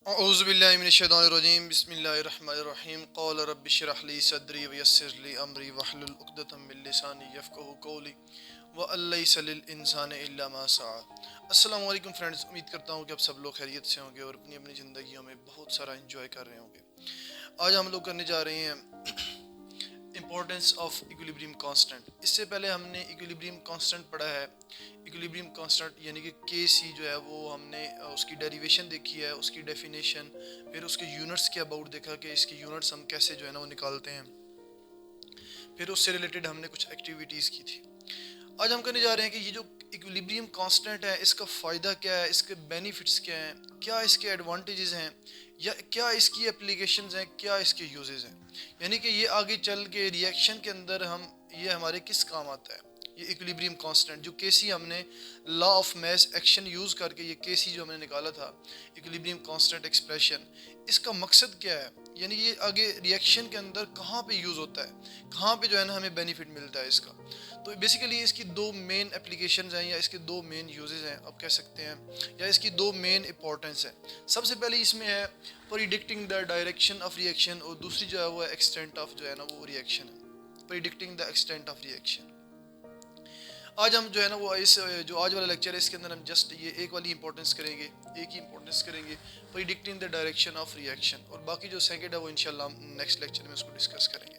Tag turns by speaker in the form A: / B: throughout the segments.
A: औज़ुबिल्लाहिमिनश्शैतानिर्रजीम बिस्मिल्लाहिर्रहमानिर्रहीम क़ाल रब्बि इश्रह ली सदरी वयस्सिर ली अमरी वहलुल उक़दतम मिन लिसानी यफ़क़हू क़ौली वअल्लैसा लिल इंसानि इल्ला मा सआ। अस्सलामु अलैकुम फ्रेंड्स, उम्मीद करता हूँ कि आप सब लोग खैरियत से होंगे और अपनी अपनी ज़िंदगियों में बहुत सारा एंजॉय कर रहे होंगे। आज हम लोग करने जा रहे हैं इम्पोर्टेंस ऑफ इक्विलिब्रियम कांस्टेंट। इससे पहले हमने इक्विलिब्रियम कांस्टेंट पढ़ा है। इक्विलिब्रियम कांस्टेंट यानी कि के सी जो है वो हमने उसकी डेरिवेशन देखी है, उसकी डेफिनेशन, फिर उसके यूनिट्स के अबाउट देखा कि इसके यूनिट्स हम कैसे जो है ना वो निकालते हैं। फिर उससे रिलेटेड हमने कुछ एक्टिविटीज़ की थी। आज हम करने जा रहे हैं कि ये जो इक्विलिब्रियम कांस्टेंट है इसका फ़ायदा क्या है, इसके बेनिफिट्स क्या हैं, क्या इसके एडवांटेजेस हैं, या क्या इसकी एप्लीकेशंस हैं, क्या इसके यूजेस हैं। यानी कि ये आगे चल के रिएक्शन के अंदर हम ये हमारे किस काम आता है। ये इक्विलिब्रियम कांस्टेंट जो केसी हमने law of mass action use करके ये केसी जो हमने निकाला था इक्विलिब्रियम कांस्टेंट एक्सप्रेशन, इसका मकसद क्या है, यानी ये आगे रिएक्शन के अंदर कहाँ पे यूज़ होता है, कहाँ पे जो है ना हमें बेनिफिट मिलता है इसका। तो बेसिकली इसकी दो मेन एप्लीकेशंस हैं या इसके दो मेन यूजेस हैं आप कह सकते हैं, या इसकी दो मेन इंपॉर्टेंस है। सबसे पहले इसमें है predicting the direction of reaction, और दूसरी जो है वो एक्सटेंट ऑफ जो है ना वो रिएक्शन है, predicting the extent of reaction. आज हम जो है ना वो इस जो आज वाला लेक्चर है इसके अंदर हम जस्ट ये एक वाली इंपॉर्टेंस करेंगे, एक ही इंपॉर्टेंस करेंगे, predicting the direction of reaction, और बाकी जो सेकंड है वो इंशाल्लाह हम नेक्स्ट लेक्चर में उसको डिस्कस करेंगे।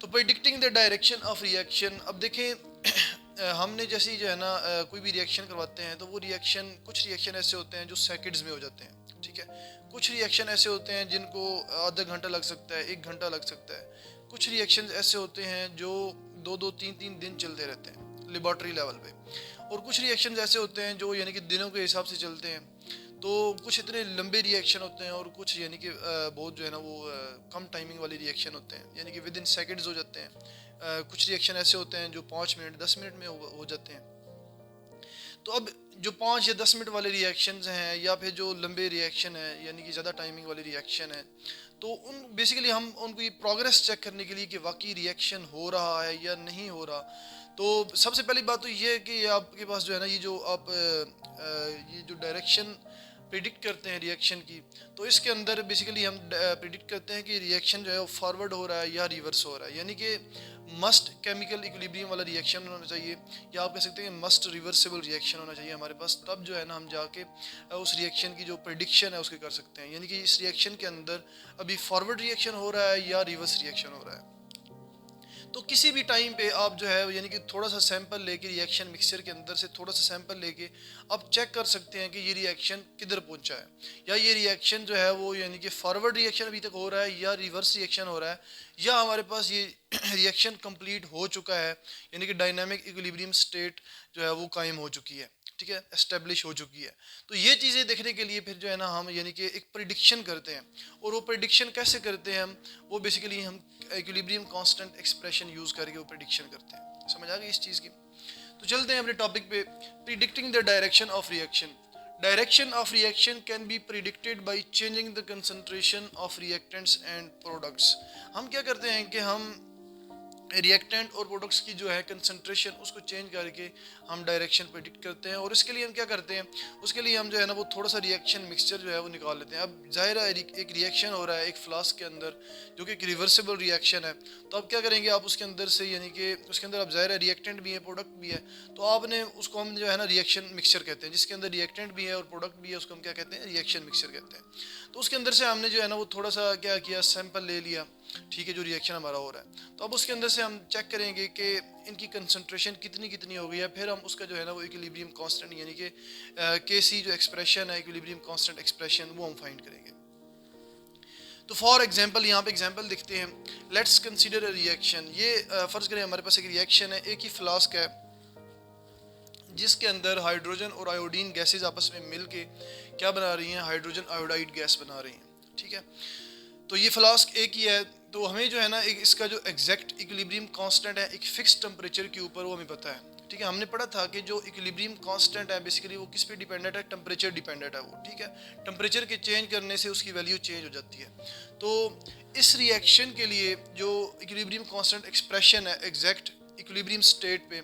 A: तो predicting the direction of reaction, अब देखें हमने जैसे जो है ना कोई भी रिएक्शन करवाते हैं तो वो रिएक्शन, कुछ रिएक्शन ऐसे होते हैं जो सेकंड्स में हो जाते हैं, ठीक है। कुछ रिएक्शन ऐसे होते हैं जिनको आधा घंटा लग सकता है, एक घंटा लग सकता है। कुछ रिएक्शन ऐसे होते हैं जो दो दो तीन तीन दिन चलते रहते हैं लेबॉर्ट्री लेवल पे, और कुछ रिएक्शन ऐसे होते हैं जो यानी कि दिनों के हिसाब से चलते हैं। तो कुछ इतने लंबे रिएक्शन होते हैं और कुछ यानी कि बहुत जो है ना वो कम टाइमिंग वाले रिएक्शन होते हैं, यानी कि विद इन सेकेंड्स हो जाते हैं। कुछ रिएक्शन ऐसे होते हैं जो 5 मिनट 10 मिनट में हो जाते हैं। तो अब जो 5 या 10 मिनट वाले रिएक्शंस हैं या फिर जो लंबे रिएक्शन है यानी कि ज़्यादा टाइमिंग वाले रिएक्शन है, तो उन बेसिकली हम उनको ये प्रोग्रेस चेक करने के लिए कि वाकई रिएक्शन हो रहा है या नहीं हो रहा। तो सबसे पहली बात तो ये है कि आपके पास जो है ना ये जो आप ये जो डायरेक्शन प्रिडिक्ट करते हैं रिएक्शन की, तो इसके अंदर बेसिकली हम प्रिडिक्ट करते हैं कि रिएक्शन जो है वो फॉरवर्ड हो रहा है या रिवर्स हो रहा है, यानी कि मस्ट केमिकल इक्विलिब्रियम वाला रिएक्शन होना चाहिए, या आप कह सकते हैं मस्ट रिवर्सिबल रिएक्शन होना चाहिए हमारे पास, तब जो है ना हम जाके उस रिएक्शन की जो प्रिडिक्शन है उसके कर सकते हैं। यानी कि इस रिएक्शन के अंदर अभी फॉरवर्ड रिएक्शन हो रहा है या रिवर्स रिएक्शन हो रहा है। तो किसी भी टाइम पे आप जो है यानी कि थोड़ा सा सैंपल लेके रिएक्शन मिक्सचर के अंदर से थोड़ा सा सैंपल लेके आप चेक कर सकते हैं कि ये रिएक्शन किधर पहुंचा है, या ये रिएक्शन जो है वो यानी कि फॉरवर्ड रिएक्शन अभी तक हो रहा है या रिवर्स रिएक्शन हो रहा है, या हमारे पास ये रिएक्शन कंप्लीट हो चुका है, यानी कि डायनामिक इक्विलिब्रियम स्टेट जो है वो कायम हो चुकी है, ठीक है, एस्टेब्लिश हो चुकी है। तो ये चीज़ें देखने के लिए फिर जो है ना हम यानी कि एक प्रिडिक्शन करते हैं, और वो प्रिडिक्शन कैसे करते हैं हम, वो बेसिकली हम इक्विलिब्रियम कांस्टेंट एक्सप्रेशन यूज करके वो प्रिडिक्शन करते हैं। समझ आ गई इस चीज़ की। तो चलते हैं अपने टॉपिक पे, predicting the direction of reaction. Direction of reaction can be predicted by changing the concentration of reactants and products. हम क्या करते हैं कि हम रिएक्टेंट और प्रोडक्ट्स की जो है कंसंट्रेशन उसको चेंज करके हम डायरेक्शन प्रेडिक्ट करते हैं, और इसके लिए हम क्या करते हैं, उसके लिए हम जो है ना वो थोड़ा सा रिएक्शन मिक्सचर जो है वो निकाल लेते हैं। अब जाहिर है एक रिएक्शन हो रहा है एक फ्लास्क के अंदर जो कि एक रिवर्सिबल रिएक्शन है, तो आप क्या करेंगे, आप उसके अंदर से यानी कि उसके अंदर अब जाहिर है रिएक्टेंट भी है प्रोडक्ट भी है, तो आपने उसको हम जो है ना रिएक्शन मिक्सचर कहते हैं, जिसके अंदर रिएक्टेंट भी है और प्रोडक्ट भी है उसको हम क्या कहते हैं, रिएक्शन मिक्सचर कहते हैं। तो उसके अंदर से हमने जो है ना वो थोड़ा सा क्या किया, सैंपल ले लिया, ठीक है, जो रिएक्शन हमारा हो रहा है। तो अब उसके अंदर से हम चेक करेंगे कि इनकी कंसंट्रेशन कितनी कितनी हो गई है, फिर हम उसका जो है ना वो इक्विलिब्रियम कांस्टेंट यानी कि के सी जो एक्सप्रेशन है इक्विलिब्रियम कांस्टेंट एक्सप्रेशन वो हम फाइंड करेंगे। तो फॉर एग्जांपल यहाँ पे एग्जांपल दिखते हैं, लेट्स कंसीडर अ रिएक्शन। ये फर्ज करें हमारे पास एक रिएक्शन है, एक ही फ्लास्क है जिसके अंदर हाइड्रोजन और आयोडीन गैसेज आपस में मिल के क्या बना रही हैं, हाइड्रोजन आयोडाइड गैस बना रही हैं, ठीक है। तो ये फ्लास्क एक ही है, तो हमें जो है ना एक इसका जो एग्जैक्ट इक्विलिब्रियम कांस्टेंट है एक फिक्स टेम्परेचर के ऊपर वो हमें पता है, ठीक है। हमने पढ़ा था कि जो इक्विलिब्रियम कांस्टेंट है बेसिकली वो किस पे डिपेंडेंट है, टेम्परेचर डिपेंडेंट है वो, ठीक है। टेम्परेचर के चेंज करने से उसकी वैल्यू चेंज हो जाती है। तो इस रिएक्शन के लिए जो इक्विलिब्रियम कांस्टेंट एक्सप्रेशन है एग्जैक्ट इक्विलिब्रियम स्टेट पे,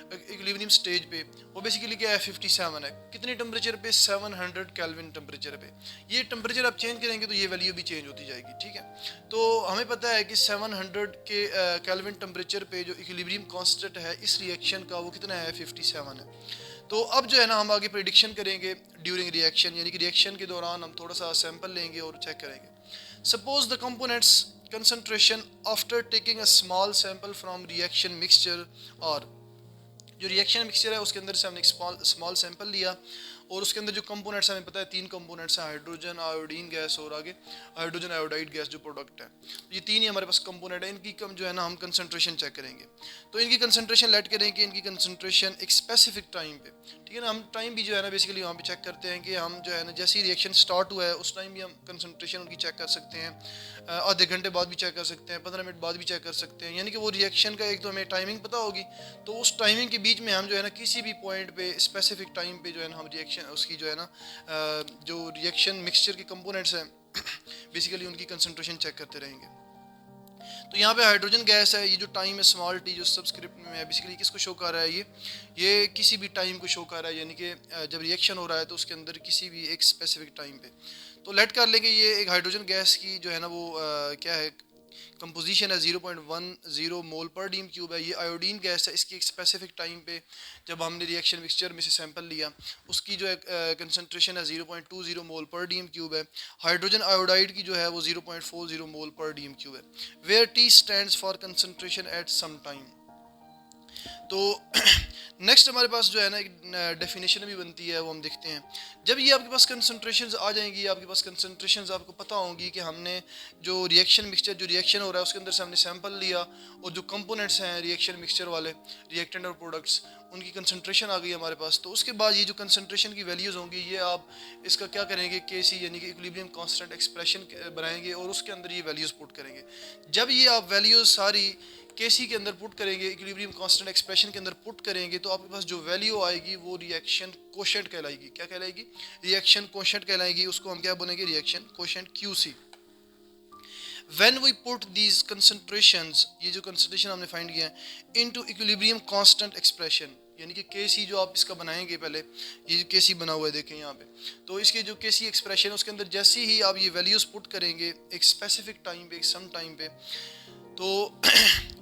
A: इक्विलिब्रियम स्टेज पे, वो बेसिकली क्या है 57 है। कितने टेम्परेचर पे? 700 केल्विन टेम्परेचर पे। ये टेम्परेचर आप चेंज करेंगे तो ये वैल्यू भी चेंज होती जाएगी, ठीक है। तो हमें पता है कि 700 के केल्विन टेम्परेचर पे जो इक्विलिब्रियम कांस्टेंट है इस रिएक्शन का वो कितना है? 57 है। तो अब जो है ना हम आगे प्रिडिक्शन करेंगे ड्यूरिंग रिएक्शन, यानी कि रिएक्शन के दौरान हम थोड़ा सा सैंपल लेंगे और चेक करेंगे। Suppose the components concentration after taking a small sample from reaction mixture, और जो रिएक्शन मिक्सचर है उसके अंदर से हमने एक स्मॉल सैंपल लिया और उसके अंदर जो कंपोनेंट्स हमें पता है 3 कंपोनेंट्स हैं, हाइड्रोजन, आयोडीन गैस और आगे हाइड्रोजन आयोडाइड गैस जो प्रोडक्ट है। तो ये 3 ही हमारे पास कंपोनेंट है। इनकी कम जो है ना हम कंसंट्रेशन चेक करेंगे। तो इनकी कंसंट्रेशन लेट करेंगे, इनकी कंसंट्रेशन एक स्पेसिफिक टाइम पे, ठीक है ना। हम टाइम भी जो है ना बेसिकली वहाँ पे चेक करते हैं कि हम जो है ना जैसे ही रिएक्शन स्टार्ट हुआ है उस टाइम भी हम कंसंट्रेशन उनकी चेक कर सकते हैं, आधे घंटे बाद भी चेक कर सकते हैं, 15 मिनट बाद भी चेक कर सकते हैं। यानी कि वो रिएक्शन का एक तो हमें टाइमिंग पता होगी, तो उस टाइमिंग के बीच में हम जो है ना किसी भी पॉइंट पे स्पेसिफिक टाइम पे जो है ना हम रिएक्शन उसकी जो है ना जो रिएक्शन मिक्सचर के कंपोनेंट्स हैं बेसिकली उनकी कंसंट्रेशन चेक करते रहेंगे। तो यहाँ पे हाइड्रोजन गैस है, ये जो टाइम है स्मॉल टी जो सबस्क्रिप्ट में है, बेसिकली किसको शो कर रहा है? ये किसी भी टाइम को शो कर रहा है, यानी कि जब रिएक्शन हो रहा है तो उसके अंदर किसी भी एक स्पेसिफिक टाइम पे। तो लेट कर लेंगे ये एक हाइड्रोजन गैस की जो है ना वो क्या है कंपोजिशन है 0.10 मोल पर डीम क्यूब है। ये आयोडीन गैस है, इसकी एक स्पेसिफिक टाइम पे जब हमने रिएक्शन मिक्सचर में से सैंपल लिया उसकी जो है कंसंट्रेशन है 0.20 मोल पर डीम क्यूब है। हाइड्रोजन आयोडाइड की जो है वो 0.40 मोल पर डीम क्यूब है। Where T stands for concentration at some time. तो नेक्स्ट हमारे पास जो है ना एक डेफिनेशन भी बनती है, वो हम देखते हैं। जब ये आपके पास कंसंट्रेशंस आ जाएंगी, आपके पास कंसंट्रेशंस आपको पता होंगी कि हमने जो रिएक्शन मिक्सचर जो रिएक्शन हो रहा है उसके अंदर से हमने सैंपल लिया और जो कंपोनेंट्स हैं रिएक्शन मिक्सचर वाले रिएक्टेंट और प्रोडक्ट्स उनकी कंसंट्रेशन आ गई हमारे पास। तो उसके बाद ये जो कंसंट्रेशन की वैल्यूज़ होंगी ये आप इसका क्या करेंगे KC यानी कि इक्विलिब्रियम कांस्टेंट एक्सप्रेशन बनाएंगे और उसके अंदर ये वैल्यूज़ पुट करेंगे। जब ये आप वैल्यूज़ सारी KC के अंदर पुट करेंगे, इक्विलिब्रियम कांस्टेंट एक्सप्रेशन के अंदर पुट करेंगे, तो आपके पास जो वैल्यू आएगी वो रिएक्शन कोशेंट कहलाएगी। क्या कहलाएगी? रिएक्शन कोशेंट कहलाएगी। उसको हम क्या बोलेंगे? Reaction quotient QC। When we put these concentrations, ये जो concentration हमने फाइंड किया है into equilibrium constant expression, यानी कि KC जो आप इसका बनाएंगे, पहले ये जो KC बना हुआ है देखें यहाँ पे, तो इसके जो KC एक्सप्रेशन है उसके अंदर जैसे ही आप ये वैल्यूज पुट करेंगे एक स्पेसिफिक टाइम पे, एक सम टाइम पे, तो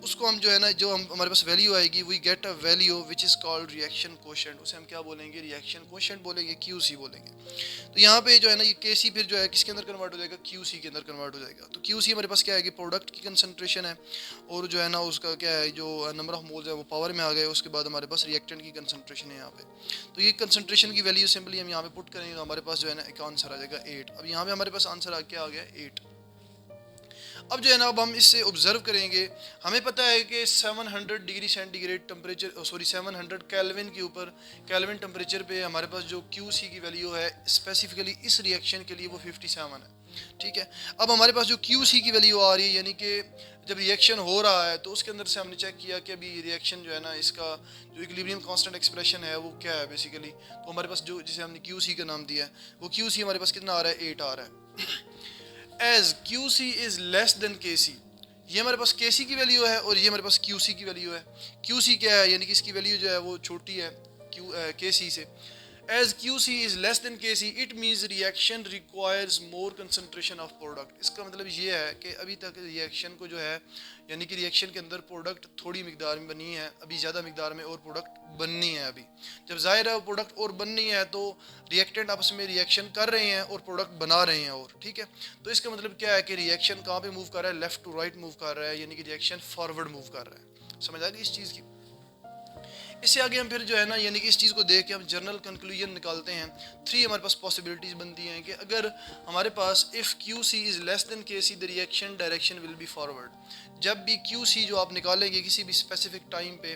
A: उसको हम जो है ना जो हम हमारे पास वैल्यू आएगी we get a value which is called reaction quotient. उसे हम क्या बोलेंगे? रिएक्शन कोशेंट बोलेंगे, QC बोलेंगे। तो यहाँ पे जो है ना ये KC फिर जो है किसके अंदर कन्वर्ट हो जाएगा? QC के अंदर कन्वर्ट हो जाएगा। तो QC हमारे पास क्या है कि प्रोडक्ट की कंसंट्रेशन है और जो है ना उसका क्या है जो नंबर ऑफ मोल्स है वो पावर में आ गए। उसके बाद हमारे पास रिएक्टेंट की कंसंट्रेशन है यहाँ पे। तो ये कंसंट्रेशन की वैल्यू सिंपली हम यहाँ पे पुट करेंगे तो हमारे पास जो है ना एक आंसर आ जाएगा 8। अब यहाँ पे हमारे पास आंसर क्या आ गया? 8। अब जो है ना अब हम इससे ऑब्जर्व करेंगे, हमें पता है कि 700 डिग्री सेंटीग्रेड टेम्परेचर 700 केल्विन के ऊपर केल्विन टेम्परेचर पे हमारे पास जो QC की वैल्यू है स्पेसिफिकली इस रिएक्शन के लिए वो 57 है, ठीक है। अब हमारे पास जो QC की वैल्यू आ रही है यानी कि जब रिएक्शन हो रहा है तो उसके अंदर से हमने चेक किया कि अभी रिएक्शन जो है ना इसका जो इक्विलिब्रियम कांस्टेंट एक्सप्रेशन है वो क्या है बेसिकली। तो हमारे पास जो जिसे हमने QC का नाम दिया है वो QC हमारे पास कितना आ रहा है? 8 आ रहा है। As QC is less than KC, ये हमारे पास KC की वैल्यू है और ये हमारे पास QC की वैल्यू है। QC क्या है? यानी कि इसकी वैल्यू जो है वो छोटी है KC से। As QC is less than KC it means reaction requires more concentration of product. इसका मतलब ये है कि अभी तक रिएक्शन को जो है यानी कि रिएक्शन के अंदर प्रोडक्ट थोड़ी मिकदार में बनी है, अभी ज़्यादा मिकदार में और प्रोडक्ट बननी है। अभी जब जाहिर है वो प्रोडक्ट और बननी है तो रिएक्टेंट आपस में रिएक्शन कर रहे हैं और प्रोडक्ट बना रहे हैं और, ठीक है। तो इसका मतलब क्या है कि रिएक्शन कहाँ पे मूव कर रहा है? लेफ्ट टू राइट मूव कर रहा है, यानी कि रिएक्शन फॉरवर्ड मूव कर रहा है। समझ आ गई इस चीज़ की? इससे आगे हम फिर जो है ना यानी कि इस चीज़ को देख के हम जनरल कंक्लूजन निकालते हैं। 3 हमारे पास पॉसिबिलिटीज़ बनती हैं कि अगर हमारे पास if QC is less than KC the reaction direction will be forward. जब भी QC जो आप निकालेंगे किसी भी स्पेसिफिक टाइम पे,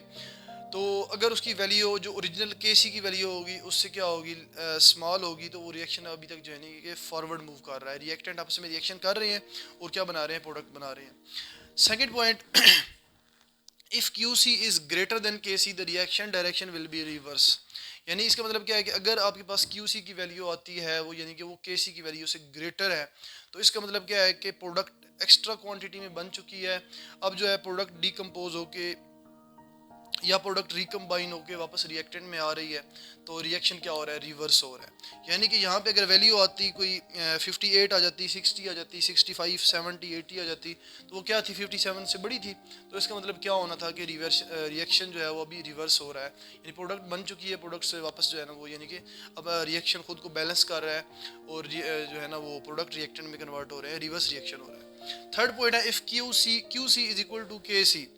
A: तो अगर उसकी वैल्यू जो ओरिजिनल KC की वैल्यू होगी उससे क्या होगी? स्मॉल होगी, तो वो रिएक्शन अभी तक जो है नहीं कि फॉरवर्ड मूव कर रहा है। रिएक्टेंट आपस में रिएक्शन कर रहे हैं और क्या बना रहे हैं? प्रोडक्ट बना रहे हैं। Second point, if QC is greater than KC the reaction direction will be reverse. यानी इसका मतलब क्या है कि अगर आपके पास QC की वैल्यू आती है वो यानी कि वो KC की वैल्यू से ग्रेटर है, तो इसका मतलब क्या है कि प्रोडक्ट एक्स्ट्रा क्वांटिटी में बन चुकी है। अब जो है प्रोडक्ट डिकम्पोज होके या प्रोडक्ट रिकम्बाइन होकर वापस रिएक्टेंट में आ रही है, तो रिएक्शन क्या हो रहा है, रिवर्स हो रहा है। यानी कि यहाँ पे अगर वैल्यू आती कोई 58 आ जाती, 60 आ जाती, 65, 70, 80 आ जाती, तो वो क्या थी, 57 से बड़ी थी। तो इसका मतलब क्या होना था कि रिवर्स रिएक्शन जो है वो अभी रिवर्स हो रहा है, यानी प्रोडक्ट बन चुकी है, प्रोडक्ट से वापस जो है ना वो यानी कि अब रिएक्शन खुद को बैलेंस कर रहा है और जो है ना वो प्रोडक्ट रिएक्टेंट में कन्वर्ट हो रहे हैं, रिवर्स रिएक्शन हो रहा है। थर्ड पॉइंट है if Q C is equal to K C.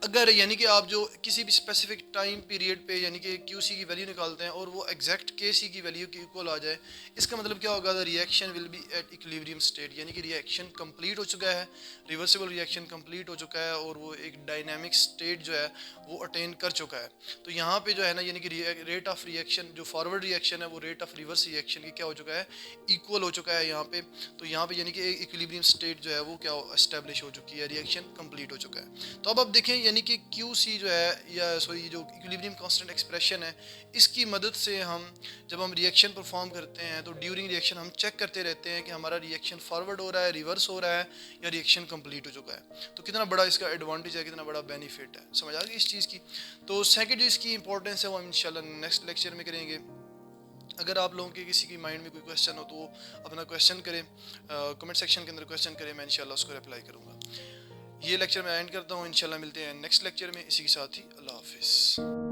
A: अगर यानी कि आप जो किसी भी स्पेसिफिक टाइम पीरियड पे यानी कि क्यू सी की वैल्यू निकालते हैं और वो एग्जैक्ट के सी की वैल्यू के इक्वल आ जाए, इसका मतलब क्या होगा, the reaction will be at equilibrium state, यानी कि रिएक्शन कंप्लीट हो चुका है, रिवर्सिबल रिएक्शन कंप्लीट हो चुका है और वो एक डायनामिक स्टेट जो है वो अटेन कर चुका है। तो यहाँ पे जो है ना यानी कि रेट ऑफ रिएक्शन जो फॉरवर्ड रिएक्शन है वो रेट ऑफ रिवर्स रिएक्शन की क्या हो चुका है, इक्वल हो चुका है यहाँ पे। तो यहाँ पे यानी कि इक्विलिब्रियम स्टेट जो है वो क्या एस्टेब्लिश हो चुकी है, रिएक्शन कंप्लीट हो चुका है। तो अब आप देखें यानी कि क्यू सी जो है या सॉरी जो इक्विलिब्रियम कांस्टेंट एक्सप्रेशन है, इसकी मदद से हम जब हम रिएक्शन परफॉर्म करते हैं तो ड्यूरिंग रिएक्शन हम चेक करते रहते हैं कि हमारा रिएक्शन फॉरवर्ड हो रहा है, रिवर्स हो रहा है या रिएक्शन कंप्लीट हो चुका है। तो कितना बड़ा इसका एडवांटेज है, कितना बड़ा बेनिफिट है, समझ आ गई इस चीज़ की। तो सेकंड जो इसकी इंपॉर्टेंस है वो हम इंशाल्लाह नेक्स्ट लेक्चर में करेंगे। अगर आप लोगों के किसी की माइंड में कोई क्वेश्चन हो तो अपना क्वेश्चन करें, कमेंट सेक्शन के अंदर क्वेश्चन करें, मैं इंशाल्लाह उसको रिप्लाई करूँगा। ये लेक्चर मैं एंड करता हूँ, इंशाल्लाह मिलते हैं नेक्स्ट लेक्चर में। इसी के साथ ही अल्लाह हाफिज़।